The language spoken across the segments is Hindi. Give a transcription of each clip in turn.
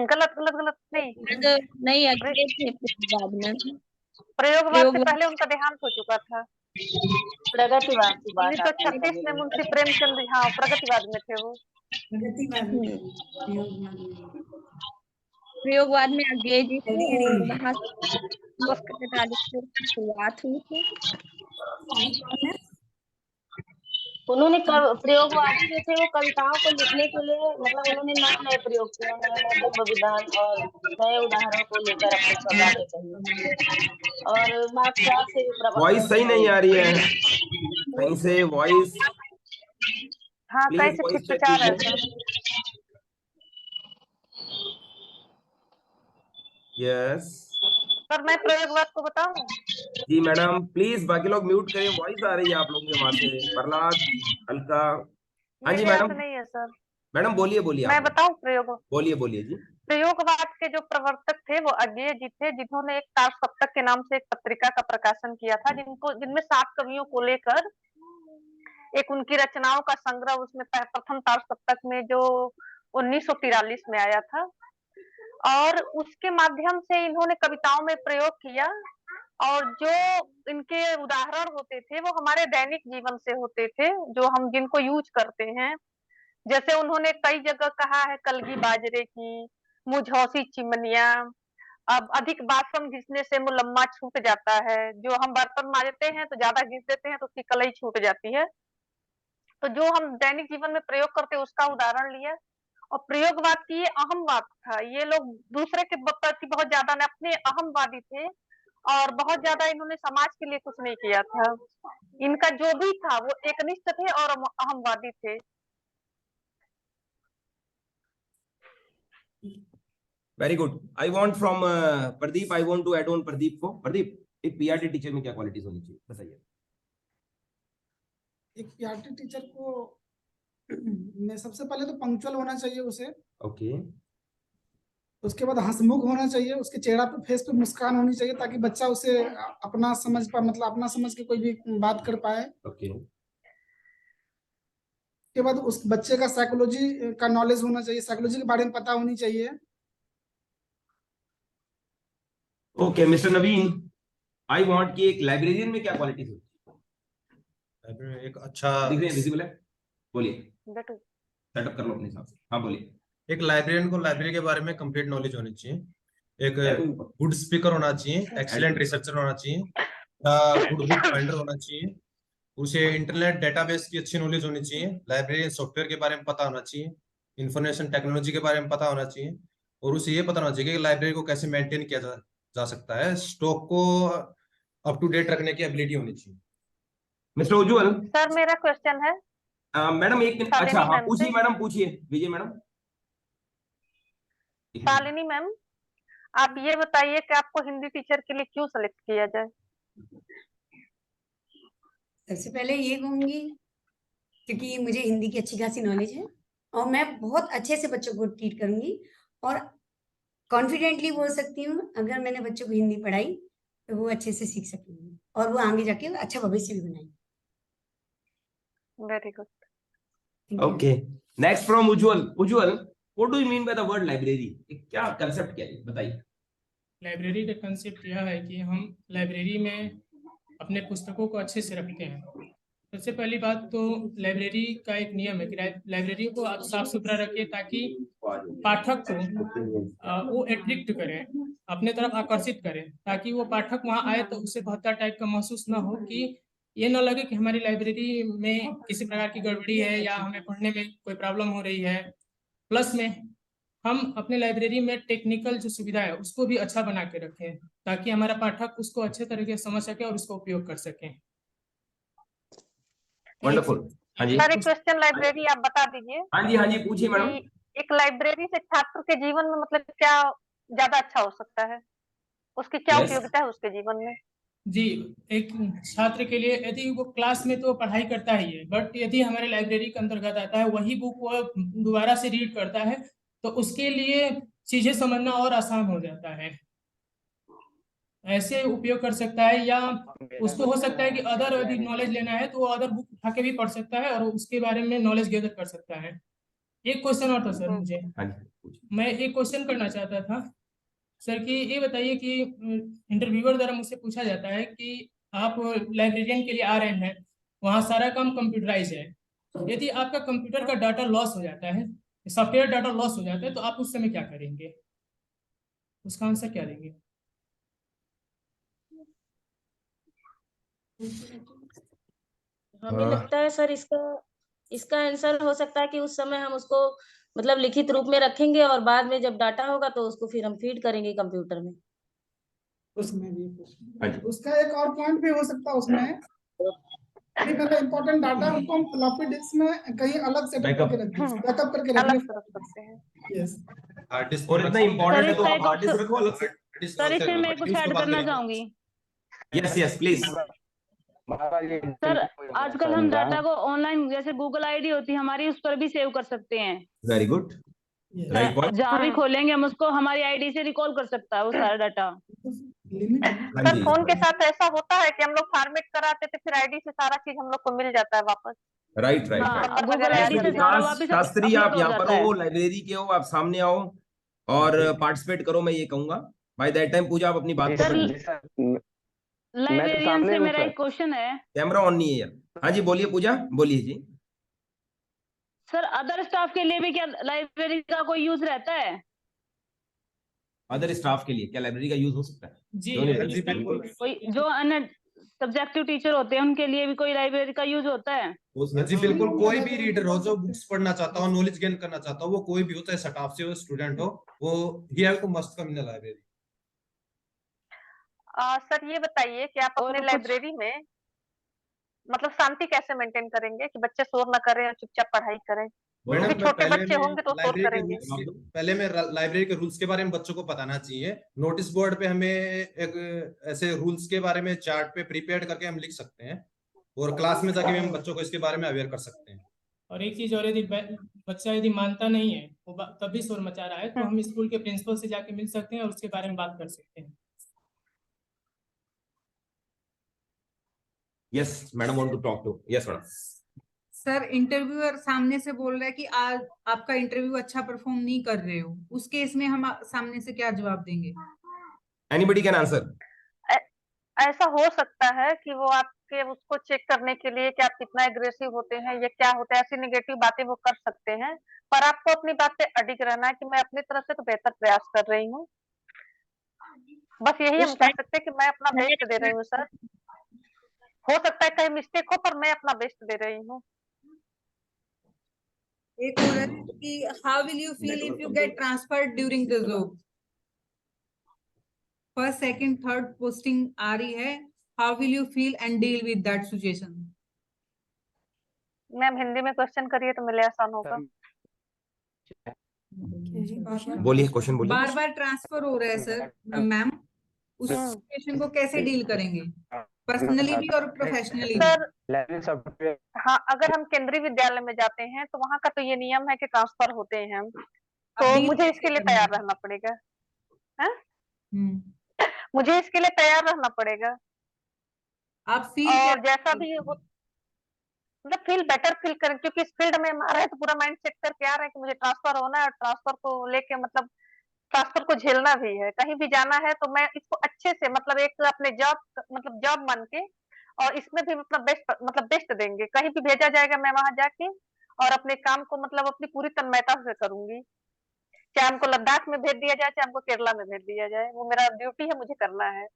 गलत गलत गलत नहीं। नहीं अगले थे बाद में प्रयोगवाद से पहले उनका देहांत हो चुका था। प्रगतिवाद की बात आती है 1936 में मुंशी प्रेमचंद, हाँ प्रगतिवाद में थे वो। प्रयोगवाद में अंग्रेज जी थे और वहाँ से शुरुआत हुई थी। उन्होंने प्रयोगवादी जो थे वो कविताओं को लिखने के लिए मतलब उन्होंने नए नए प्रयोग किए, नए नए धर्म विधान और नए उदाहरण को लेकर अपनी बातें कही और मार्क्सवाद से भी वॉइस सही नहीं आ रही है कहीं से वॉइस। हाँ कहीं से वॉइस चेक खिंचार है कीजिए। सर। यस सर मैं प्रयोगवाद को बताऊं? जी मैडम प्लीज, बाकी लोग म्यूट करें, वॉइस आ रही है आप लोगों के वहां से। प्रहलाद, अलका। हाँ जी मेरे यहाँ मैडम, से नहीं है सर। मैडम बोलिए बोलिए, मैं आप बताऊं प्रयोग? बोलिए बोलिए जी। प्रयोगवाद के जो प्रवर्तक थे वो अज्ञेय जी थे, जिन्होंने एक तार सप्तक के नाम से एक पत्रिका का प्रकाशन किया था, जिनमें 7 कवियों को लेकर एक उनकी रचनाओं का संग्रह, उसमें प्रथम तार सप्तक में जो 1943 में आया था, और उसके माध्यम से इन्होंने कविताओं में प्रयोग किया। और जो इनके उदाहरण होते थे वो हमारे दैनिक जीवन से होते थे, जो हम जिनको यूज करते हैं। जैसे उन्होंने कई जगह कहा है कलगी बाजरे की, मुझौसी चिमनिया, अब अधिक बासन घिसने से मुलम्मा छूट जाता है। जो हम बर्तन मांजते हैं तो ज्यादा घिस देते हैं तो उसकी कलई छूट जाती है। तो जो हम दैनिक जीवन में प्रयोग करते हैं उसका उदाहरण लिया। और प्रयोगवाद की ये अहमवाद था। ये लोग दूसरे के प्रति बहुत ज्यादा न अपने अहमवादी थे, और बहुत ज्यादा इन्होंने समाज के लिए कुछ नहीं किया था। इनका जो भी था वो एकनिष्ठ थे और अहमवादी थे। Very good. I want from Pradeep, I want to add on Pradeep को। प्रदीप, एक पीआरटी टीचर में क्या क्वालिटीज होनी चाहिए बताइए। एक पीआरटी टीचर को में सबसे पहले तो पंक्चुअल होना चाहिए उसे। ओके। उसके बाद हंसमुख होना चाहिए, उसके चेहरा पे फेस पे मुस्कान होनी चाहिए ताकि बच्चा उसे अपना समझ पा मतलब अपना समझ के कोई भी बात कर पाए। ओके। उसके बाद उस बच्चे का साइकोलॉजी का नॉलेज होना चाहिए, साइकोलॉजी के बारे में पता होनी चाहिए। Okay mister Naveen, I want कि एक लाइब्रेरियन में क्या क्वालिटीज होती है? एक अच्छा दिख रहे हैं, विजिबल है? बोलिए, बेटू सेटअप कर लो अपने हिसाब से। हाँ बोलिए। एक लाइब्रेरियन को लाइब्रेरी के बारे में कंप्लीट नॉलेज होनी चाहिए, एक गुड स्पीकर होना चाहिए, एक्सीलेंट रिसर्चर होना चाहिए, गुड बुक फाइंडर होना चाहिए, उसे इंटरनेट डेटाबेस की अच्छी नॉलेज होनी चाहिए, लाइब्रेरी सॉफ्टवेयर के बारे में पता होना चाहिए, इंफॉर्मेशन टेक्नोलॉजी के बारे में पता होना चाहिए, और उसे ये पता होना चाहिए कि लाइब्रेरी को कैसे मेंटेन किया जा सकता है, स्टॉक को अप टू डेट रखने की एबिलिटी होनी चाहिए। मिस्टर उज्जवल सर मेरा क्वेश्चन है। मैडम एक मिनट। अच्छा हाँ पूछिए मैडम, पूछिए विजय मैडम। शालिनी मैम, आप ये बताइए कि आपको हिंदी टीचर के लिए क्यों सेलेक्ट किया जाए? सबसे पहले ये कहूंगी क्योंकि मुझे हिंदी की अच्छी खासी नॉलेज है और मैं बहुत अच्छे से बच्चों को ट्रीट करूंगी और कॉन्फिडेंटली बोल सकती हूँ अगर मैंने बच्चों को हिंदी पढ़ाई तो वो अच्छे से सीख सकेंगे और वो आगे जाके अच्छा भविष्य भी बनाएंगे। Very good. Okay, next from Ujjwal. Ujjwal, what do you mean by the word library? क्या कांसेप्ट क्या है बताइए। लाइब्रेरी का कंसेप्ट यह है कि हम लाइब्रेरी में अपने पुस्तकों को अच्छे से रखते हैं। सबसे पहली बात तो लाइब्रेरी का एक नियम है कि लाइब्रेरी को आप साफ सुथरा रखिए ताकि पाठक को वो एट्रैक्ट करें, अपने तरफ आकर्षित करें, ताकि वो पाठक वहाँ आए तो उसे भद्दा टाइप का महसूस ना हो, कि ये ना लगे कि हमारी लाइब्रेरी में किसी प्रकार की गड़बड़ी है या हमें पढ़ने में कोई प्रॉब्लम हो रही है। प्लस में हम अपने लाइब्रेरी में टेक्निकल जो सुविधा है उसको भी अच्छा बना के रखें ताकि हमारा पाठक उसको अच्छे तरीके से समझ सके और उसको उपयोग कर सके। वंडरफुल। हाँ जी सर एक क्वेश्चन लाइब्रेरी आप बता दीजिए। हाँ जी पूछिए मैडम। एक लाइब्रेरी से छात्र के जीवन में मतलब क्या ज्यादा अच्छा हो सकता है, उसकी क्या उपयोगिता है उसके जीवन में? जी, एक छात्र के लिए यदि वो क्लास में तो पढ़ाई करता ही है, बट यदि हमारे लाइब्रेरी के अंतर्गत आता है वही बुक वो दोबारा से रीड करता है तो उसके लिए चीजें समझना और आसान हो जाता है। ऐसे उपयोग कर सकता है, या उसको हो सकता है कि अदर यदि नॉलेज लेना है तो वो अदर बुक उठा के भी पढ़ सकता है और उसके बारे में नॉलेज गेदर कर सकता है। एक क्वेश्चन और था सर मुझे, हाँ जी पूछिए। मैं एक क्वेश्चन करना चाहता था सर कि ये बताइए कि इंटरव्यूअर द्वारा मुझसे पूछा जाता है कि आप लाइब्रेरियन के लिए आ रहे हैं, वहाँ सारा काम कंप्यूटराइज है, यदि आपका कंप्यूटर का डाटा लॉस हो जाता है, सॉफ्टवेयर डाटा लॉस हो जाता है, तो आप उस समय क्या करेंगे, उसका आंसर क्या देंगे? हमें लगता है सर इसका आंसर हो सकता है कि उस समय हम उसको मतलब लिखित रूप में रखेंगे और बाद में जब डाटा होगा तो उसको फिर हम फीड करेंगे कंप्यूटर में। उसमें भी हाँ जी। उसका एक और पॉइंट भी हो सकता है उसमें कि मतलब इम्पोर्टेंट डाटा उसको हम फ्लॉपी डिस्क में कहीं अलग सेटअप Backup। करके रख दें, बैकअप करके रख अलग दें। से रख सकते हैं। यस हार्ड डिस्क और इतना इम्पोर्टेंट है तो इसका आप एक हार्ड डिस्क ऑप्शन- रखो अलग से। सर इसमें मैं कुछ ऐड करना चाहूंगी। Yes yes please. सर आजकल हम डाटा को ऑनलाइन जैसे गूगल आईडी होती है हमारी, उस पर भी सेव कर सकते हैं। Very good, right point. जहाँ भी खोलेंगे हम उसको हमारी आईडी से रिकॉल कर सकता है वो सारा डाटा। लिमिट है। हाँ सर जी फोन के साथ ऐसा होता है कि हम लोग फॉर्मेट कराते थे, फिर आईडी से सारा चीज हम लोग को मिल जाता है वापस। राइट राइट हाँ, राइट। गूगल वगैरह आईडी ऐड से करके। सारा विकास वापस शास्त्री अपलोड आप हो यहाँ जाता पर है। हो, लाइब्रेरी के हो, आप सामने आओ और पार्टिसिपेट करो, मैं ये कहूंगा। बाय दैट टाइम पूजा आप अपनी बात सर करो। लाइब्रेरियन से मेरा एक क्वेश्चन है। कैमरा ऑन नहीं है यार। हाँ जी बोलिए पूजा, बोलिए जी। सर अदर स्टाफ के लिए भी क्या लाइब्रेरी का कोई यूज रहता है? अदर स्टाफ के लिए क्या लाइब्रेरी का यूज हो सकता है? जी क्यों नहीं हाँ रहता? जी बिल्कुल। कोई जो अन्य सब्जेक्टिव टीचर होते हैं उनके लिए भी कोई लाइब्रेरी का यूज होता है? हाँ जी बिल्कुल, कोई भी रीडर हो जो बुक्स पढ़ना चाहता हो, नॉलेज गेन करना चाहता हो, वो कोई भी हो, चाहे स्टाफ से हो स्टूडेंट हो, वो ही have to must come in the library. Sir ये बताइए कि आप और अपने कुछ- लाइब्रेरी में मतलब शांति कैसे मेंटेन करेंगे कि बच्चे शोर ना करें और चुपचाप पढ़ाई करें? मैडम क्योंकि छोटे बच्चे होंगे तो शोर करेंगे। पहले में लाइब्रेरी के रूल्स के बारे में बच्चों को बताना चाहिए। नोटिस बोर्ड पे हमें एक ऐसे रूल्स के बारे में चार्ट पे प्रिपेयर करके हम लिख सकते हैं और क्लास में जाके भी हम बच्चों को इसके बारे में अवेयर कर सकते हैं। और एक चीज और, यदि बच्चा यदि मानता नहीं है, वो तब भी शोर मचा रहा है, तो हम स्कूल के प्रिंसिपल से जाके मिल सकते हैं और उसके बारे में बात कर सकते हैं। Yes madam want to talk to. Yes madam. Sir interviewer सामने से बोल रहा है कि आज आपका इंटरव्यू अच्छा परफॉर्म नहीं कर रहे हो, उस केस में हम सामने से क्या जवाब देंगे? Anybody can answer. ऐसा हो सकता है कि वो आपके उसको चेक करने के लिए कि आप कितना एग्रेसिव होते हैं या क्या होता है, ऐसी नेगेटिव बातें वो कर सकते हैं, पर आपको अपनी बात पे अडिग रहना है कि मैं अपनी तरफ से तो बेहतर प्रयास कर रही हूँ। बस यही हम कह सकते हैं कि मैं अपना बेस्ट दे रही हूँ सर। हो सकता है कहीं मिस्टेक हो, पर मैं अपना बेस्ट दे रही हूँ। एक और है कि how will you feel if you get transferred during the job? First second third posting आ रही है, how will you feel and deal with that situation? Ma'am Hindi में क्वेश्चन करिए तो मेरे आसान होगा। बोलिए क्वेश्चन बोलिए। बार बार ट्रांसफर हो रहा है सर मैम, उस सिचुएशन को कैसे डील करेंगे, पर्सनली भी और प्रोफेशनली भी? सर हाँ, अगर हम केंद्रीय विद्यालय में जाते हैं तो वहाँ का तो ये नियम है कि ट्रांसफर होते हैं, तो मुझे इसके लिए तैयार रहना पड़ेगा। मुझे इसके लिए तैयार रहना पड़ेगा। आप फील और जैसा भी हो मतलब फील बेटर फील करें, क्योंकि इस फील्ड में हमारा है तो पूरा माइंड सेट करके आ रहे हैं कि मुझे ट्रांसफर होना है और ट्रांसफर को लेके मतलब ट्रांसफर को झेलना भी है, कहीं भी जाना है तो मैं इसको अच्छे से मतलब एक अपने जॉब मान के और इसमें भी मतलब बेस्ट देंगे। कहीं भी भेजा जाएगा मैं वहां जाके और अपने काम को मतलब अपनी पूरी तन्मयता से करूंगी, चाहे हमको लद्दाख में भेज दिया जाए चाहे हमको केरला में भेज दिया जाए, वो मेरा ड्यूटी है, मुझे करना है।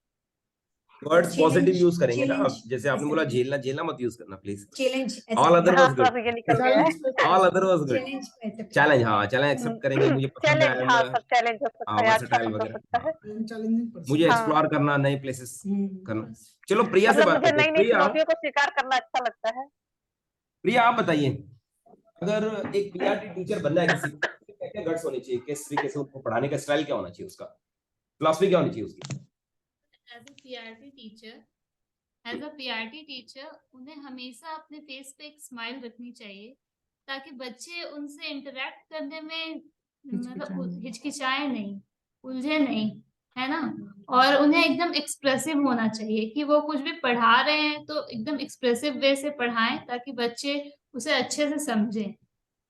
वर्ड्स पॉजिटिव यूज करेंगे ना आप, जैसे आपने बोला झेलना, झेलना मत यूज करना please. Challenge all other was sir ये निकल गया है। All other was good. Challenge challenge, हाँ चैलेंज एक्सेप्ट करेंगे, मुझे पसंद है। चैलेंज, हाँ सर चैलेंज हो सकता है, अच्छा वर्सेटाइल शब्द हो वगैरह, सकता है। चैलेंजिंग मुझे हाँ। एक्सप्लोर करना, नए प्लेसेस करना। चलो प्रिया से मतलब बात मुझे करते नई हैं। नई प्रिया, चुनौतियों को स्वीकार करना अच्छा लगता है। प्रिया आप बताइए, अगर एक पीआरटी टीचर बनना है किसी को, क्या क्या गट्स होने चाहिए, किस तरीके से उनको पढ़ाने का स्टाइल क्या होना चाहिए, उसका फिलॉसफी क्या होनी चाहिए उसकी? एज अ पीआरटी टीचर उन्हें हमेशा अपने फेस पे एक स्माइल रखनी चाहिए, ताकि बच्चे उनसे इंटरेक्ट करने में मतलब हिचकिचाए नहीं, उलझे नहीं, है ना। और उन्हें एकदम एक्सप्रेसिव होना चाहिए कि वो कुछ भी पढ़ा रहे हैं तो एकदम एक्सप्रेसिव वे से पढ़ाएं, ताकि बच्चे उसे अच्छे से समझें।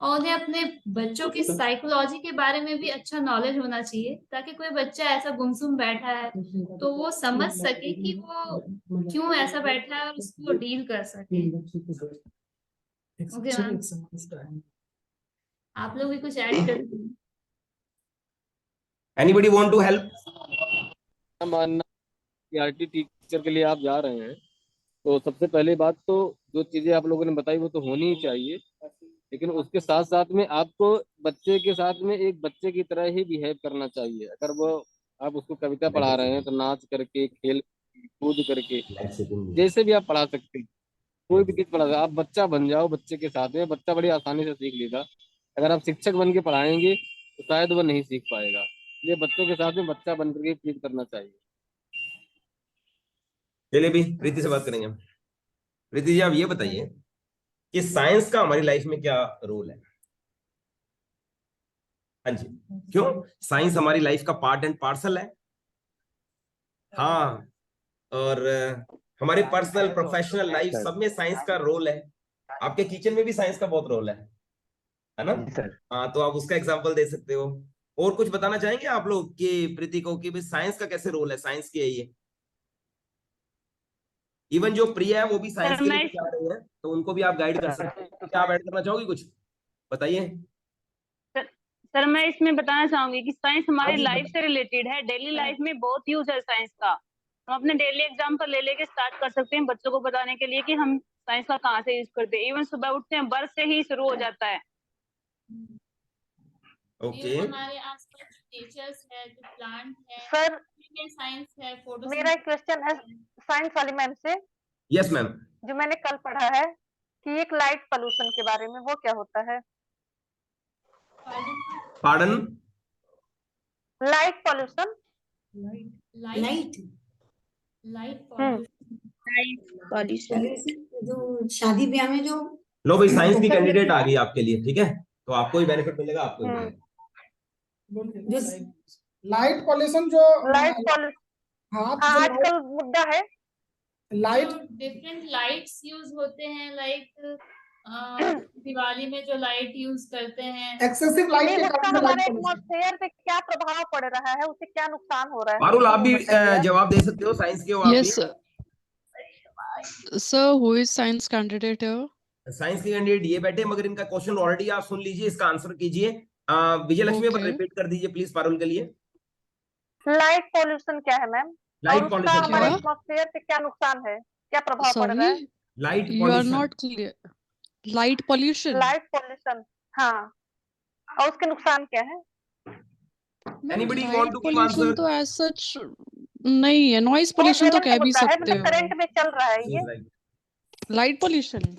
और उन्हें अपने बच्चों की साइकोलॉजी के बारे में भी अच्छा नॉलेज होना चाहिए, ताकि कोई बच्चा ऐसा गुमसुम बैठा है तो वो समझ सके कि वो क्यों ऐसा बैठा है और उसको डील कर सके। ओके मैम, आप लोग भी कुछ ऐड कर एनीबॉडी वांट टू हेल्प? मानना पीआरटी टीचर के लिए आप जा रहे हैं, तो सबसे पहली बात तो जो चीजें आप लोगों ने बताई वो तो होनी ही चाहिए, लेकिन उसके साथ साथ में आपको बच्चे के साथ में एक बच्चे की तरह ही बिहेव करना चाहिए। अगर वो आप उसको कविता पढ़ा रहे हैं तो नाच करके, खेल कूद करके, जैसे भी आप पढ़ा सकते हैं, कोई भी चीज पढ़ा सकते, आप बच्चा बन जाओ बच्चे के साथ में, बच्चा बड़ी आसानी से सीख लेगा। अगर आप शिक्षक बन के पढ़ाएंगे तो शायद वो नहीं सीख पाएगा, इसलिए बच्चों के साथ में बच्चा बन करके ट्रीट करना चाहिए। चलिए भी प्रीति से बात करेंगे। प्रीति जी, आप ये बताइए कि साइंस का हमारी लाइफ में क्या रोल है? हाँ जी, क्यों साइंस हमारी लाइफ का पार्ट एंड पार्सल है? हाँ, और हमारे पर्सनल प्रोफेशनल लाइफ सब में साइंस का रोल है। आपके किचन में भी साइंस का बहुत रोल है ना? हाँ, तो आप उसका एग्जांपल दे सकते हो। और कुछ बताना चाहेंगे आप लोग कि प्रीति को कि साइंस का कैसे रोल है? साइंस की है ये, इवन जो प्रिया है वो भी साइंस के लिए जा रही है, तो उनको भी आप गाइड कर सकते हैं। क्या आप ऐड करना चाहोगे? कुछ बताइए। सर मैं इसमें बताना चाहूंगी कि साइंस हमारी लाइफ से रिलेटेड है, डेली लाइफ में बहुत यूज है साइंस का। हम अपने डेली एग्जाम्पल ले लेके स्टार्ट कर सकते हैं बच्चों को बताने के लिए कि हम साइंस का कहाँ से यूज करते हैं। इवन सुबह उठते हैं बर्थ से ही शुरू हो जाता है। ये हमारे आसपास टीचर्स है, जो प्लांट है, सर साइंस है, फोटो। मेरा एक क्वेश्चन है साइंस वाली मैम से। Yes ma'am. जो मैंने कल पढ़ा है कि एक लाइट पोल्यूशन के बारे में, वो क्या होता है? Pardon? Light pollution. Light pollution जो शादी ब्याह में जो। लो भाई, साइंस की कैंडिडेट आ गई आपके लिए, ठीक है, तो आपको ही बेनिफिट मिलेगा, आपको ही मिलेगा। लाइट पॉल्यूशन जो हाँ, आजकल मुद्दा है। लाइट डिफरेंट लाइट्स यूज होते हैं, लाइक दिवाली में जो लाइट यूज करते हैं, एक्सेसिव लाइट के कारण हमारे एटमॉस्फेयर पे क्या प्रभाव पड़ रहा है, उससे क्या नुकसान हो रहा है? पारुल, आप भी जवाब दे सकते हो, साइंस के हो आप। Yes sir, who is science candidate है? साइंस के कैंडिडेट ये बैठे, मगर इनका क्वेश्चन ऑलरेडी आप सुन लीजिए, इसका आंसर कीजिए। विजय लक्ष्मी पर रिपीट कर दीजिए प्लीज पारुल के लिए। लाइट पॉल्यूशन क्या है मैम? लाइट पॉल्यूशन हमारे एटमॉस्फेयर पे क्या नुकसान है, क्या प्रभाव पड़ रहा है? Light you are not clear. Light pollution. Light pollution, हाँ, और उसके नुकसान क्या है? Anybody want to give answer? तो एज सच नहीं है। नॉइज पॉल्यूशन तो कह भी सकते हो। करंट में चल रहा है ये लाइट पॉल्यूशन।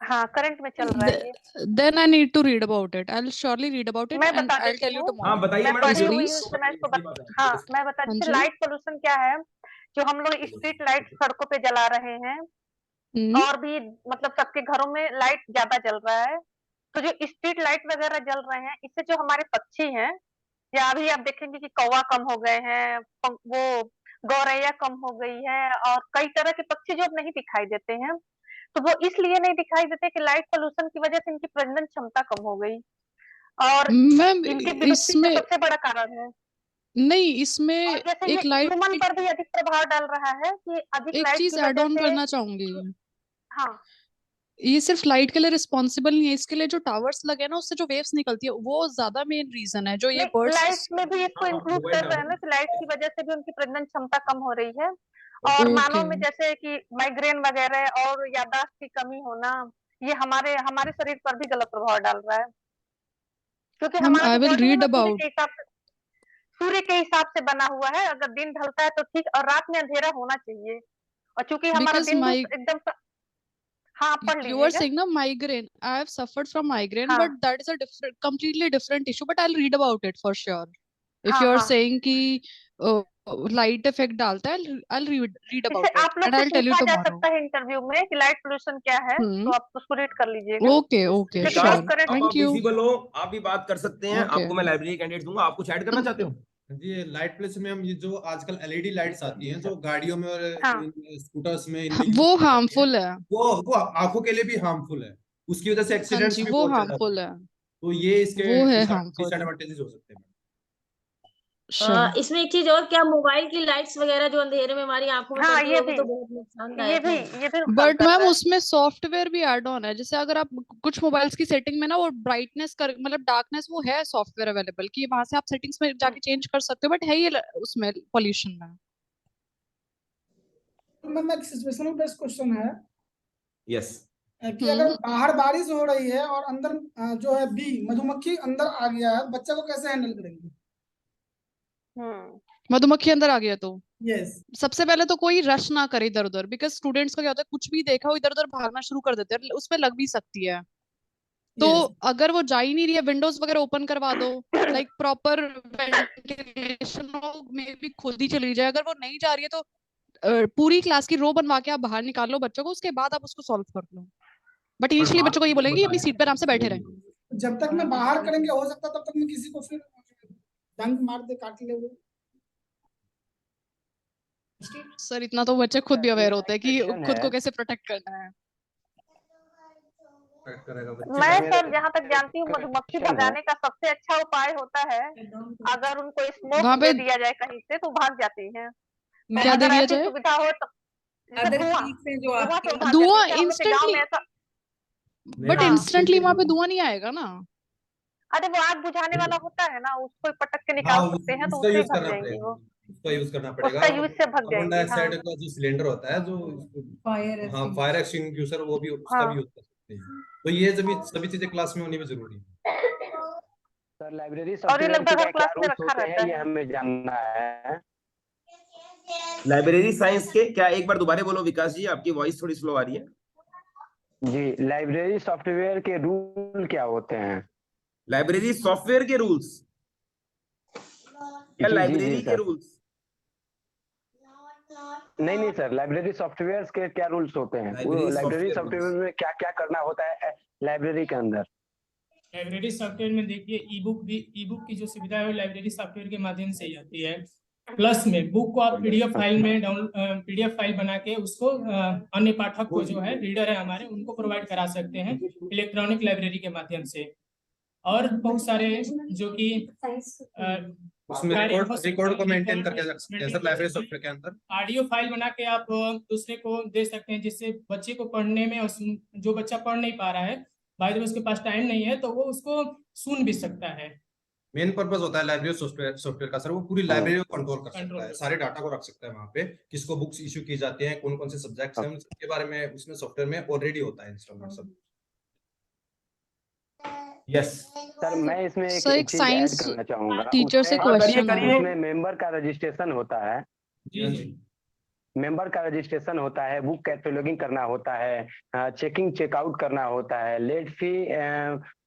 हाँ, करंट में चल रहा है ये। Then I need to read about it. I'll surely read about it and I'll tell you tomorrow. हाँ बताइए मैडम, हाँ मैं बताती हूँ। लाइट पोल्यूशन क्या है? जो हम लोग स्ट्रीट लाइट सड़कों पे जला रहे हैं, और भी मतलब सबके घरों में लाइट ज्यादा जल रहा है, तो जो स्ट्रीट लाइट वगैरह जल रहे हैं, इससे जो हमारे पक्षी हैं, या अभी आप देखेंगे कि कौवा कम हो गए हैं, वो गौरैया कम हो गई है, और कई तरह के पक्षी जो अब नहीं दिखाई देते हैं, तो वो इसलिए नहीं दिखाई देते कि लाइट पोल्यूशन की वजह से इनकी प्रजनन क्षमता कम हो गई, और इनकी विलुप्ति का सबसे बड़ा कारण है। नहीं, इसमें एक लाइट ह्यूमन पर भी अधिक प्रभाव डाल रहा है कि अधिक एक लाइट चीज ऐड ऑन करना चाहूंगी। हाँ, ये सिर्फ लाइट के लिए रिस्पॉन्सिबल नहीं है, इसके लिए जो टावर्स लगे हैं ना, उससे जो वेव्स निकलती है, वो ज्यादा मेन रीजन है। जो ये बर्ड्स लाइट में भी इसको इंक्लूड कर रहे हैं ना कि लाइट की वजह से भी उनकी प्रजनन क्षमता कम हो रही है, और मानव में जैसे कि माइग्रेन वगैरह और याददाश्त की कमी होना, ये हमारे शरीर पर भी गलत प्रभाव डाल रहा है, क्योंकि हमारा सूर्य के हिसाब से बना हुआ है। अगर दिन ढलता है तो ठीक, और रात में अंधेरा होना चाहिए, और चूंकि हमारा दिन एकदम हाँ पढ़ लीजिएगा। You are saying ना migraine. I have suffered from migraine, but that is a completely different issue. But I'll read about it for sure. If you are saying कि लाइट इफेक्ट डालता है, I'll read about it and I'll tell you tomorrow. जा सकता है इंटरव्यू में कि लाइट पोल्यूशन क्या है, तो आप उसको रीड कर लीजिएगा। Okay, sure. Thank you. आप भी बात कर सकते हैं। आपको मैं लाइब्रेरी कैंडिडेट दूंगा, आप कुछ ऐड करना चाहते हो? जी, लाइट पोल्यूशन में हम ये जो आजकल एलईडी लाइट्स आती हैं जो गाड़ियों में और स्कूटर्स में, वो हार्मफुल है। वो आंखों के लिए भी हार्मफुल है। उसकी वजह से हाँ एक्सीडेंट्स जी, भी वो बहुत ज्यादा हार्मफुल होते है, हैं। तो ये इसके वो है हार्मफुल। डिसएडवांटेजेस हो सकते हैं। Sure. इसमें एक चीज और, क्या मोबाइल की लाइट्स वगैरह जो अंधेरे में हमारी आंखों में हाँ, पड़ती है ये वो भी भी तो बहुत नुकसानदायक है। ये भी नुकसान बट कर मैम रहा है। उसमें सॉफ्टवेयर भी ऐड ऑन है, जैसे अगर आप कुछ मोबाइल्स की सेटिंग में ना वो ब्राइटनेस कर मतलब डार्कनेस वो है सॉफ्टवेयर अवेलेबल कि वहां से आप सेटिंग्स में जाके चेंज कर सकते हो, बट है ये उसमें पॉल्यूशन में। मैम एक सिचुएशनल बेस्ड क्वेश्चन है यस कि अगर बाहर बारिश हो रही है और अंदर जो है बी मधुमक्खी अंदर आ गया है, बच्चा को कैसे हैंडल करेंगे? मधुमक्खी अंदर आ गया तो यस सबसे पहले तो कोई रश ना करे इधर उधर, बिकॉज स्टूडेंट्स का क्या होता है कुछ भी देखा वो इधर उधर भागना शुरू कर देते हैं, उसमें लग भी सकती है। तो अगर वो जा ही नहीं रही है विंडोज वगैरह ओपन करवा दो, लाइक प्रॉपर वेंटिलेशन हो, मे बी खुद ही चली जाए। अगर वो नहीं जा रही है तो पूरी क्लास की रो बनवा के आप बाहर निकाल लो बच्चों को, उसके बाद आप उसको सॉल्व कर लो। बट इनिशियली बच्चों को ये बोलेंगे कि अपनी सीट पे आराम से बैठे रहें। जब तक मैं बाहर करेंगे हो सकता तब तक मैं किसी को फिर डंक मार दे, काट ले वो। सर इतना तो बच्चे खुद भी अवेयर होते हैं कि खुद को कैसे प्रोटेक्ट करना है। मैं सर जहाँ तक जानती हूँ मधुमक्खी भगाने का सबसे अच्छा उपाय होता है अगर उनको स्मोक दे दिया जाए कहीं से तो भाग जाती हैं। क्या दे अगर दिया ऐसी जाए? सुविधा हो तो अदर धुआं चीज से जो आपके तो भाग धुआं जाती है। हम लोग के गाँव में ऐसा बट इंस्टेंटली वहां पे धुआं नहीं आएगा ना। अरे वो आग बुझाने वाला होता है ना, उसको पटक के निकाल सकते हैं तो उसका उससे यूज ही भग करना जाएंगी पड़ेगा, वो। उसका यूज करना पड़ेगा। उसका यूज से भग कार्बन जाएंगी। हाँ डाइऑक्साइड का जो सिलेंडर होता है जो फायर एक्सटिंग्विशर, वो भी उसका भी यूज कर सकते हैं। तो ये सभी चीजें क्लास में होनी भी जरूरी है। सर लाइब्रेरी और ये सॉफ्टवेयर के लगभग हर क्या क्या क्लास में रूल्स रखा होते रहता हैं ये है। हमें जानना है। लाइब्रेरी साइंस के क्या, एक बार दोबारा बोलो विकास जी, आपकी वॉइस थोड़ी स्लो आ रही है। जी, लाइब्रेरी सॉफ्टवेयर के रूल क्या होते हैं? लाइब्रेरी सॉफ्टवेयर के रूल्स या जी लाइब्रेरी के सर। रूल्स? नहीं सर, लाइब्रेरी सॉफ्टवेयर के क्या रूल्स होते हैं? वो लाइब्रेरी सॉफ्टवेयर में क्या क्या करना होता है लाइब्रेरी के अंदर? लाइब्रेरी सॉफ्टवेयर में देखिए ई बुक की जो सुविधा है वो लाइब्रेरी सॉफ्टवेयर के माध्यम से ही आती है। प्लस में बुक को आप पीडीएफ फाइल में पीडीएफ फाइल बना के उसको अन्य पाठक को जो है रीडर है हमारे उनको प्रोवाइड करा सकते हैं इलेक्ट्रॉनिक लाइब्रेरी के माध्यम से। और बहुत सारे जो कि उसमें रिकॉर्ड को मेंटेन करके रख सकते हैं सर लाइब्रेरी सॉफ्टवेयर के अंदर। ऑडियो फाइल बना के आप दूसरे को दे सकते हैं जिससे बच्चे को पढ़ने में और जो बच्चा पढ़ नहीं पा रहा है भाई जब उसके पास टाइम नहीं है तो वो उसको सुन भी सकता है। मेन पर्पस होता है लाइब्रेरी सॉफ्टवेयर का सर, वो पूरी लाइब्रेरी को कंट्रोल कर सकता है, सारे डाटा को रख सकता है वहाँ पे, किसको बुक्स इशू की जाती हैं, कौन कौन से सब्जेक्ट्स हैं, उसके बारे में उसमें सॉफ्टवेयर में ऑलरेडी होता है इंस्टॉलमेंट सब। यस सर मैं इसमें एक एक चीज ऐड साइंस करना चाहूंगा। टीचर से क्वेश्चन है। उसमें मेंबर का रजिस्ट्रेशन होता है। मेंबर का रजिस्ट्रेशन होता है, बुक कैटलॉगिंग करना होता है, चेकिंग चेकआउट करना होता है, लेट फी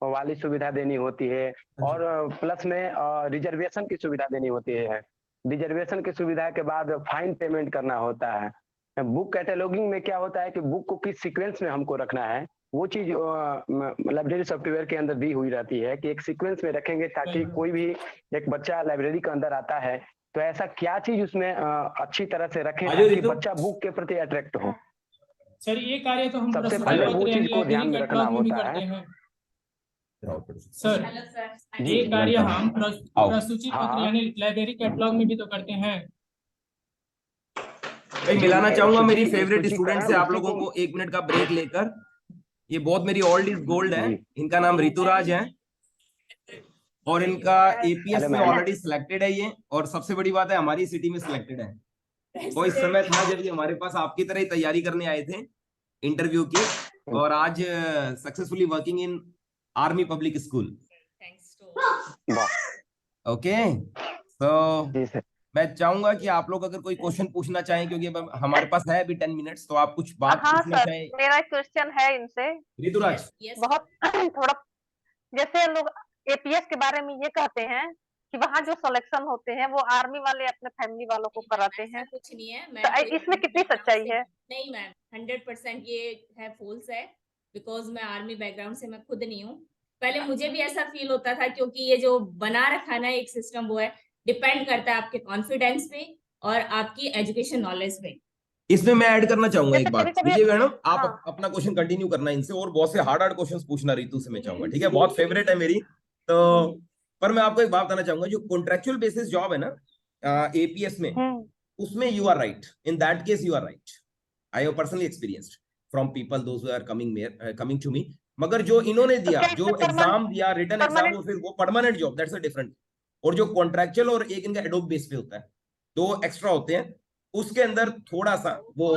वाली सुविधा देनी होती है और प्लस में रिजर्वेशन की सुविधा देनी होती है। रिजर्वेशन की सुविधा के बाद फाइन पेमेंट करना होता है। बुक कैटलॉगिंग में क्या होता है कि बुक को किस सीक्वेंस में हमको रखना है वो चीज लाइब्रेरी सॉफ्टवेयर के अंदर दी हुई रहती है कि एक सीक्वेंस में रखेंगे ताकि कोई भी एक बच्चा लाइब्रेरी के अंदर आता है तो ऐसा क्या चीज उसमें अच्छी तरह से रखें ताकि बच्चा बुक के प्रति अट्रैक्ट हो। सर ये कार्य तो हम सबसे पहले वो चीज को ध्यान में रखना होता है। सर ये कार्य हम प्रसूचित पत्र यानी लाइब्रेरी कैटलॉग में भी तो करते हैं। भाई मिलाना चाहूंगा मेरी फेवरेट स्टूडेंट से आप लोगों को 1 मिनट का ब्रेक लेकर। ये बहुत मेरी ओल्ड इज गोल्ड है। इनका नाम ऋतुराज है और इनका एपीएस में ऑलरेडी सिलेक्टेड है ये, और सबसे बड़ी बात है हमारी सिटी में सिलेक्टेड है। वो इस समय था जब ये हमारे पास आपकी तरह ही तैयारी करने आए थे इंटरव्यू की, और आज successfully working in army public school. Okay तो मैं चाहूंगा कि आप लोग अगर कोई क्वेश्चन पूछना चाहें, क्योंकि हमारे पास है अभी 10 मिनट्स, तो आप कुछ बात पूछना चाहें। मेरा एक क्वेश्चन है इनसे ऋतुराज। बहुत थोड़ा, जैसे लोग एपीएस के बारे में ये कहते हैं कि वहाँ जो सिलेक्शन होते हैं वो आर्मी वाले अपने फैमिली वालों को कराते हैं, कुछ नहीं है। तो इसमें कितनी सच्चाई है? नहीं मैम, 100% ये है फॉल्स है, बिकॉज मैं आर्मी बैकग्राउंड से मैं खुद नहीं हूँ। पहले मुझे भी ऐसा फील होता था क्योंकि ये जो बना रखा ना एक सिस्टम वो है डिपेंड करता है आपके कॉन्फिडेंस पे और आपकी एजुकेशन नॉलेज पे। इसमें मैं ऐड करना चाहूंगा एक जैसे बात, कभी-कभी विजय मैडम आप हाँ। अपना क्वेश्चन कंटिन्यू करना इनसे, और बहुत से हार्ड क्वेश्चंस पूछना रितु से मैं चाहूंगा, ठीक है, बहुत फेवरेट है मेरी। तो पर मैं आपको एक बात बताना चाहूंगा, जो कॉन्ट्रेक्चुअल बेसिस जॉब है ना एपीएस में, उसमें you are right, in that case you are right, I have personally experienced from people those who are coming to me. मगर जो इन्होंने दिया, जो एग्जाम दिया, रिटन एग्जाम, और फिर वो permanent job, that's a different. और जो कॉन्ट्रेक्चुअल और एक इनका एडोब बेस पे होता है, दो एक्स्ट्रा होते हैं, उसके अंदर थोड़ा सा वो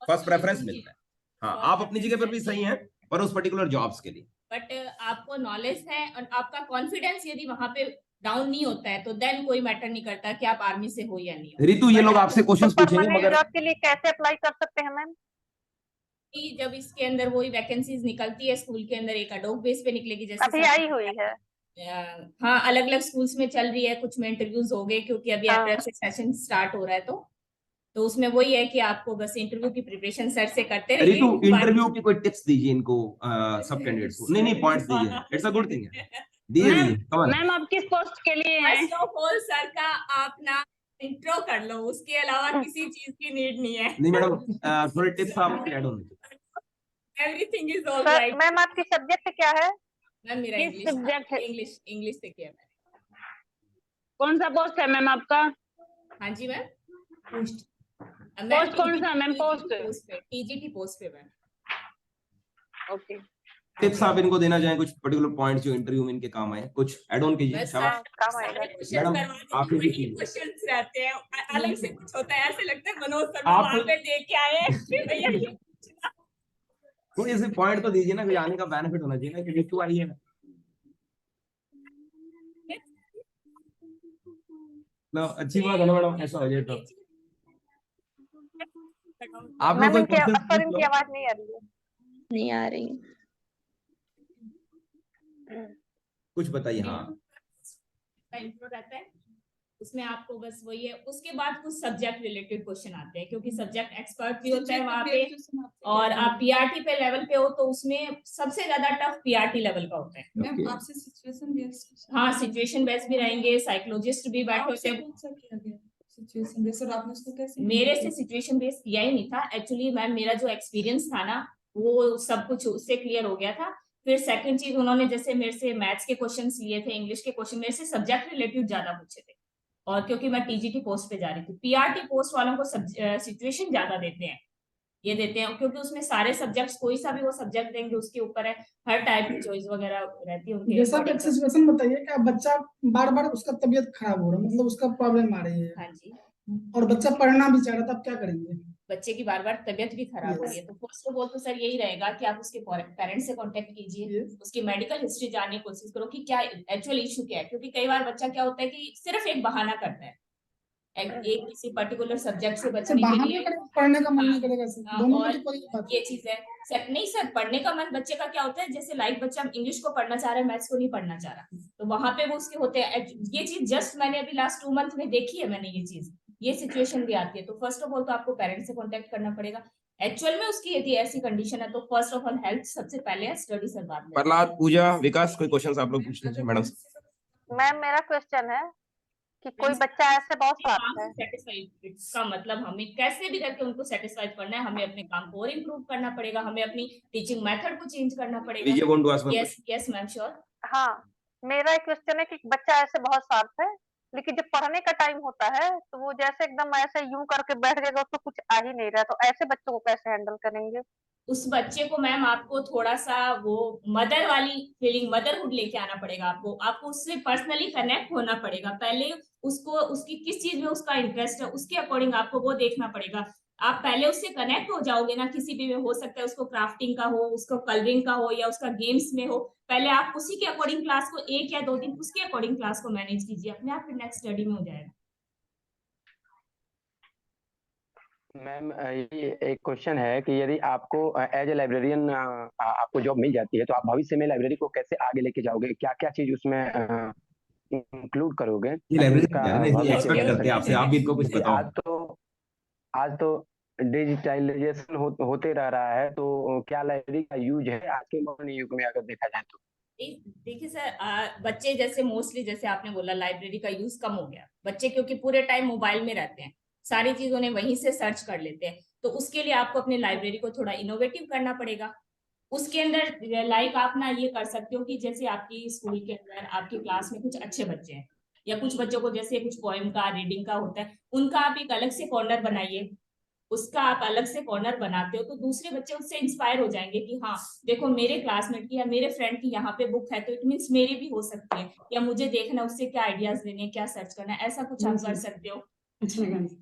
फर्स्ट प्रेफरेंस मिलता है। हाँ, आप अपनी जगह पर भी सही हैं, पर उस पर्टिकुलर जॉब्स के लिए। बट आपको नॉलेज है और आपका कॉन्फिडेंस यदि वहां पे डाउन नहीं होता है तो देन कोई मैटर नहीं करता कि आप आर्मी से हो या नहीं हो। रितु, ये लोग आपसे क्वेश्चंस पूछेंगे, मगर जॉब के लिए कैसे अप्लाई कर सकते हैं मैम? कि जब इसके अंदर वही वैकेंसीज निकलती है स्कूल के अंदर, एक अडोक बेस पे निकलेगी, जैसे अभी आई हुई है। हाँ, अलग अलग स्कूल्स में चल रही है, कुछ में इंटरव्यूज हो गए क्योंकि अभी अप्रैल से सेशन स्टार्ट हो रहा है। तो उसमें वही है कि आपको बस इंटरव्यू की प्रिपरेशन सर से करते रहिए। रितु, इंटरव्यू की कोई टिप्स दीजिए इनको, सब कैंडिडेट्स को। नहीं पॉइंट्स दीजिए, इट्स अ गुड थिंग है, दीजिए। मैम आप किस पोस्ट के लिए हैं? फर्स्ट ऑफ ऑल सर का आप ना इंट्रो कर लो, उसके अलावा किसी चीज की नीड नहीं है। नहीं मैडम, थोड़े टिप्स आप ऐड होने चाहिए। Everything is all right. Ma'am आपकी सब्जेक्ट क्या है? मैम मेरा किस सब्जेक्ट है? इंग्लिश से किया मैंने। कौन सा पोस्ट है मैम आपका? हाँ जी मैम। पोस्ट कौन सा मैम? पोस्ट टीजीटी पोस्ट पे मैम। ओके, टिप्स आप इनको देना चाहें, कुछ पर्टिकुलर पॉइंट्स जो इंटरव्यू में इनके काम आए, कुछ ऐड ऑन कीजिए। शाबाश काम आएगा मैडम, आप ही कीजिए। क्वेश्चंस रहते हैं अलग से, कुछ होता है ऐसे लगता है मनोज सर वहां पे देख के आए भैया ये कोई ऐसे पॉइंट तो दीजिए ना, कोई आने का बेनिफिट होना चाहिए ना, कि रितु आई है ना। लो, अच्छी बात है ना मैडम, ऐसा हो जाए तो। आप लोग कोई क्वेश्चन पूछ लो। आवाज नहीं आ रही है। नहीं आ रही। कुछ बताइए। हाँ, इंट्रो रहता है, उसमें आपको बस वही है। उसके बाद कुछ सब्जेक्ट रिलेटेड क्वेश्चन आते हैं क्योंकि सब्जेक्ट एक्सपर्ट भी होता है वहाँ पे, और आप पीआरटी पे लेवल पे हो तो उसमें सबसे ज्यादा टफ पीआरटी लेवल का होता है। मैम आपसे सिचुएशन बेस्ड, हाँ सिचुएशन बेस्ड भी रहेंगे, साइकोलॉजिस्ट भी बैठे होते हैं। सिचुएशन बेस्ड, और आपने उसको कैसे? मेरे से सिचुएशन बेस्ड किया ही नहीं था एक्चुअली मैम, मेरा जो एक्सपीरियंस था ना वो सब कुछ उससे क्लियर हो गया था। फिर सेकंड चीज, उन्होंने जैसे मेरे से मैथ्स के क्वेश्चंस लिए थे, इंग्लिश के क्वेश्चन मेरे से सब्जेक्ट रिलेटेड ज्यादा पूछे थे, और क्योंकि मैं टीजीटी पोस्ट पे जा रही थी। पीआरटी पोस्ट वालों को सिचुएशन ज्यादा देते हैं, ये देते हैं क्योंकि उसमें सारे सब्जेक्ट्स, कोई सा भी वो सब्जेक्ट देंगे उसके ऊपर है, हर टाइप की चॉइस वगैरह रहती है उनकी। जैसा आप एक सिचुएशन बताइए कि बच्चा बार बार उसका तबीयत खराब हो रहा है, मतलब उसका प्रॉब्लम आ रही है। हाँ जी। और बच्चा पढ़ना भी चाह रहा था, आप क्या करेंगे? बच्चे की बार बार तबीयत भी खराब हो रही है तो फर्स्ट ऑफ ऑल तो सर यही रहेगा कि आप उसके पेरेंट्स से कांटेक्ट कीजिए, उसकी मेडिकल हिस्ट्री जानने की कोशिश करो कि क्या एक्चुअल इशू क्या है, क्योंकि कई बार बच्चा क्या होता है कि सिर्फ एक बहाना करता है एक किसी पर्टिकुलर सब्जेक्ट से बचने के लिए, पढ़ने का मन नहीं करेगा सर, दोनों में तो कोई बात ये चीज है सर। नहीं सर, पढ़ने का मन बच्चे का क्या होता है, जैसे लाइक बच्चा इंग्लिश को पढ़ना चाह रहा है, मैथ्स को नहीं पढ़ना चाह रहा, तो वहां पे वो उसके होते हैं। ये चीज जस्ट मैंने अभी लास्ट 2 मंथ में देखी है मैंने, ये चीज, ये सिचुएशन भी आती है। तो फर्स्ट ऑफ ऑल तो आपको पेरेंट्स से कांटेक्ट करना पड़ेगा, एक्चुअल में उसकी यदि ऐसी कंडीशन है तो फर्स्ट ऑफ ऑल हेल्थ सबसे पहले है, स्टडी से बाद में। प्रहलाद, पूजा, विकास, कोई क्वेश्चंस आप लोग पूछना चाहिए मैडम से? मैम मेरा क्वेश्चन है कि कोई बच्चा ऐसे बहुत सारा है, सेटिस्फाइड का मतलब हमें कैसे भी करके उनको सेटिस्फाइड करना है, हमें अपने काम को और इम्प्रूव करना पड़ेगा, हमें अपनी टीचिंग मेथड को चेंज करना पड़ेगा। Yes ma'am sure. हाँ, मेरा एक क्वेश्चन है कि बच्चा ऐसे बहुत शार्प है, लेकिन जब पढ़ने का टाइम होता है तो वो जैसे एकदम ऐसे यूं करके बैठ जाएगा, उसको कुछ आ ही नहीं रहा, तो ऐसे बच्चों को कैसे हैंडल करेंगे? उस बच्चे को मैम आपको थोड़ा सा वो मदर वाली फीलिंग, मदरहुड लेके आना पड़ेगा, आपको उससे पर्सनली कनेक्ट होना पड़ेगा। पहले उसको, उसकी किस चीज में उसका इंटरेस्ट है, उसके अकॉर्डिंग आपको वो देखना पड़ेगा। आप पहले उससे कनेक्ट हो जाओगे ना, किसी भी में हो सकता है, उसको क्राफ्टिंग का हो, उसको कलरिंग का हो, या उसका गेम्स में हो, पहले आप उसी के अकॉर्डिंग क्लास को 1 या 2 दिन उसके अकॉर्डिंग क्लास को मैनेज कीजिए, अपने आप फिर नेक्स्ट स्टडी में हो जाएगा। मैम ये एक क्वेश्चन है कि यदि आपको एज ए लाइब्रेरियन आपको जॉब मिल जाती है तो आप भविष्य में लाइब्रेरी को कैसे आगे लेके जाओगे, क्या क्या चीज उसमें इंक्लूड करोगे? आज तो डिजिटलाइजेशन होते रह रहा है, तो क्या लाइब्रेरी का यूज है आज के मॉडर्न युग में अगर देखा जाए तो? देखिए सर, बच्चे जैसे मोस्टली जैसे आपने बोला लाइब्रेरी का यूज कम हो गया, बच्चे क्योंकि पूरे टाइम मोबाइल में रहते हैं, सारी चीज उन्हें वहीं से सर्च कर लेते हैं। तो उसके लिए आपको अपनी लाइब्रेरी को थोड़ा इनोवेटिव करना पड़ेगा। उसके अंदर लाइक आप ना ये कर सकते हो कि जैसे आपकी स्कूल के अंदर आपकी क्लास में कुछ अच्छे बच्चे हैं या कुछ बच्चों को जैसे कुछ पोएम का रीडिंग का होता है, उनका आप एक अलग से कॉर्नर बनाइए। उसका आप अलग से कॉर्नर बनाते हो तो दूसरे बच्चे उससे इंस्पायर हो जाएंगे कि हाँ देखो मेरे क्लासमेट की या मेरे फ्रेंड की यहाँ पे बुक है, तो इट मीन्स मेरी भी हो सकती है, या मुझे देखना उससे क्या आइडियाज लेने क्या सर्च करना है, ऐसा कुछ आप कर सकते हो।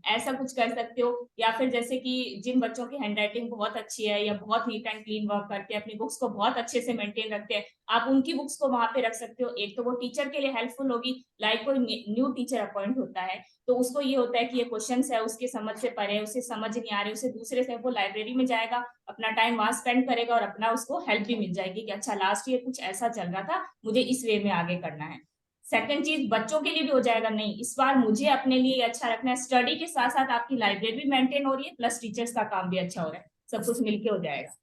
ऐसा कुछ कर सकते हो। या फिर जैसे कि जिन बच्चों की हैंडराइटिंग बहुत अच्छी है या बहुत नीट एंड क्लीन वर्क करते हैं, अपनी बुक्स को बहुत अच्छे से मेंटेन रखते हैं, आप उनकी बुक्स को वहां पे रख सकते हो। एक तो वो टीचर के लिए हेल्पफुल होगी, लाइक कोई न्यू टीचर अपॉइंट होता है तो उसको ये होता है कि ये क्वेश्चन है उसके समझ से परे, उसे समझ नहीं आ रही, उसे दूसरे से वो लाइब्रेरी में जाएगा, अपना टाइम वहां स्पेंड करेगा और अपना उसको हेल्प भी मिल जाएगी कि अच्छा लास्ट ईयर कुछ ऐसा चल रहा था, मुझे इस वे में आगे करना है। सेकंड चीज बच्चों के लिए भी हो जाएगा, नहीं इस बार मुझे अपने लिए अच्छा रखना है, स्टडी के साथ साथ आपकी लाइब्रेरी भी मेंटेन हो रही है प्लस टीचर्स का काम भी अच्छा हो रहा है, सब कुछ मिलके हो जाएगा।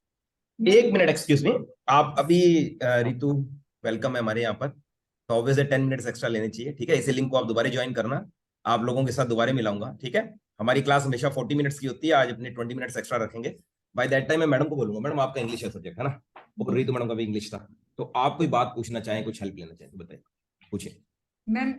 1 मिनट एक्सक्यूज मी, आप अभी रितु वेलकम है हमारे यहाँ पर, तो ऑब्वियसली 10 मिनट्स एक्स्ट्रा लेने चाहिए, ठीक है। इसी लिंक को आप दोबारा ज्वाइन करना, आप लोगों के साथ दोबारा मिलाऊंगा, ठीक है। हमारी क्लास हमेशा 40 मिनट्स की होती है, आज अपने 20 मिनट्स एक्स्ट्रा रखेंगे। बाय दैट टाइम मैं मैडम को बोलूंगा, मैडम आपका इंग्लिश है सब्जेक्ट है ना, और रितु मैडम का भी इंग्लिश था, तो आप कोई बात पूछना चाहें, कुछ हेल्प लेना चाहें तो बताइए, पूछिए। मैम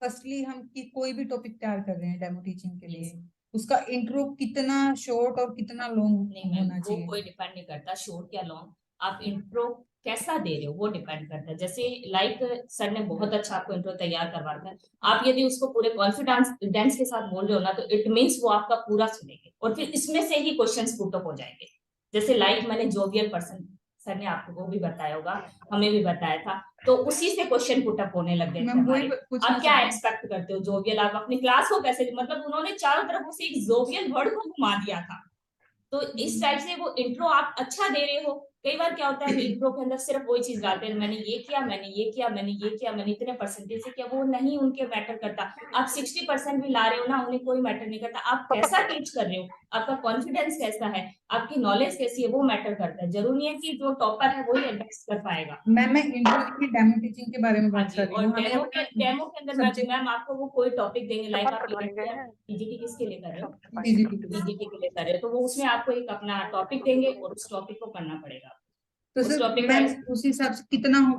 फर्स्टली हम कोई भी टॉपिक तैयार कर रहे हैं डेमो टीचिंग के लिए, उसका इंट्रो कितना शॉर्ट और कितना लॉन्ग होना चाहिए? वो कोई डिपेंड नहीं करता शॉर्ट या लॉन्ग, आप इंट्रो कैसा दे रहे हो वो डिपेंड करता है। जैसे लाइक सर ने बहुत अच्छा आपको इंट्रो तैयार करवा रखा है, आप यदि उसको पूरे कॉन्फिडेंस के साथ बोल रहे हो ना तो इट मीन्स वो आपका पूरा सुनेंगे और फिर इसमें से ही क्वेश्चंस पुट अप हो जाएंगे। जैसे लाइक मैंने जोवियल पर्सन, सर ने आपको भी बताया होगा, हमें भी बताया था, तो उसी से क्वेश्चन पुट अप होने लग गए थे हमारे। आप क्या एक्सपेक्ट करते हो जोवियल, आप अपनी क्लास को कैसे, मतलब उन्होंने चारों तरफ उसे एक जोवियल वर्ड को घुमा दिया था। तो इस टाइप से वो इंट्रो आप अच्छा दे रहे हो। कई बार क्या होता है इंट्रो के अंदर सिर्फ वही चीज डालते हैं, मैंने ये किया, मैंने ये किया, मैंने ये किया, मैंने इतने परसेंटेज से किया, वो नहीं उनके मैटर करता। आप 60% भी ला रहे हो ना, उन्हें कोई मैटर नहीं करता, आप कैसा टीच कर रहे हो, आपका कॉन्फिडेंस कैसा है, आपकी नॉलेज कैसी है, वो मैटर करता है। जरूरी है कि जो टॉपर है वही एड्रेस कर पाएगा। मैम मैं इंट्रो की डेमो टीचिंग के बारे में बात कर रही हूँ। डेमो के अंदर मैम आपको वो कोई टॉपिक देंगे, लाइक आप पीजीटी किसके लिए कर रहे हो, पीजीटी के लिए कर रहे हो, तो वो उसमें आपको एक अपना टॉपिक देंगे और उस टॉपिक को करना पड़ेगा। तो सर उस हिसाब से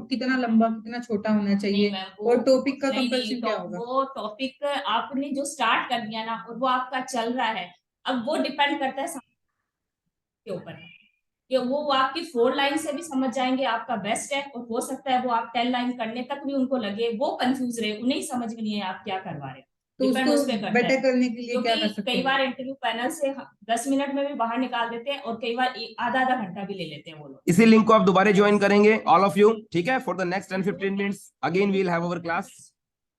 कितना लंबा कितना छोटा होना चाहिए, और टॉपिक का कंपल्सन क्या होगा? वो टॉपिक आपने जो स्टार्ट कर दिया ना और वो आपका चल रहा है, अब वो डिपेंड करता है के ऊपर कि वो आपकी 4 लाइन से भी समझ जाएंगे, आपका बेस्ट है, और हो सकता है वो आप 10 लाइन करने तक भी उनको लगे वो कंफ्यूज रहे, उन्हें समझ में नहीं है आप क्या करवा रहे हो। तो उसको बेटर करने के लिए क्या कर सकते हैं? कई बार इंटरव्यू पैनल से 10 मिनट में भी बाहर निकाल देते हैं और कई बार आधा घंटा भी ले लेते हैं वो लोग। इसी लिंक को आप दोबारा ज्वाइन करेंगे ऑल ऑफ यू, ठीक है, for the next 10-15 minutes again we will have our class.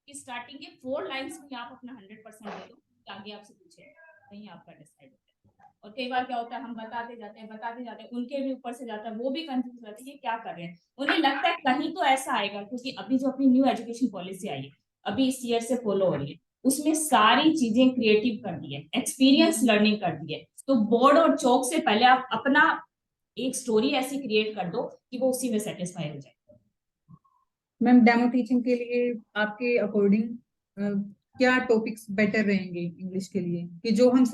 Starting के 4 लाइंस में आप अपना 100% दे दो, आगे आपसे पूछे कहीं आपका डिसाइड होता है। और कई बार क्या होता है हम बताते जाते हैं, उनके भी ऊपर से जाता है, वो भी कंफ्यूज रहते हैं ये क्या कर रहे हैं, उन्हें लगता है कहीं तो ऐसा आएगा, क्योंकि अभी जो अपनी न्यू एजुकेशन पॉलिसी आई है अभी इस ईयर से फॉलो हो रही है, उसमें सारी चीजें क्रिएटिव कर दी है, एक्सपीरियंस लर्निंग कर दी है। तो बोर्ड और चौक से पहले आप अपना एक स्टोरी ऐसी क्रिएट कर दो कि वो उसी में सेटिस्फाई हो जाए। मैम डेमो टीचिंग के लिए आपके अकॉर्डिंग क्या टॉपिक्स बेटर रहेंगे इंग्लिश के लिए, कि जो हम